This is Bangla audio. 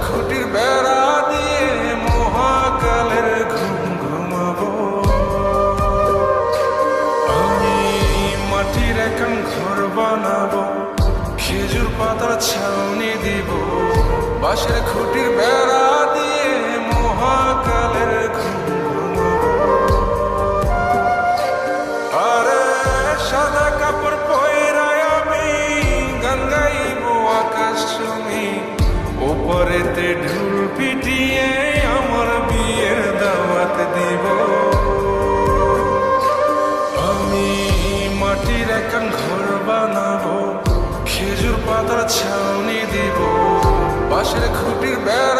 খুঁটির বেড়া দিয়ে মহাকালের ঘুম ঘুমাবো। আমি মাটির একান ঘর বানাবো, খেজুর পাতার ছাউনি দিব, বাঁশের খুঁটির বেড়া দিয়ে মহাকালের ঘুম ঘুমাবো। আরে সাদা কাপড় পয়রায় আমি গান গাইব আকাশ চুমি, ওপরেতে ঢোল পিটিয়ে আমার বিয়ের দাওয়াত দিব। আমি মাটির একান ঘর বানাবো, খেজুর পাতার ছাউনি দিব, বাঁশের খুঁটির বেড়া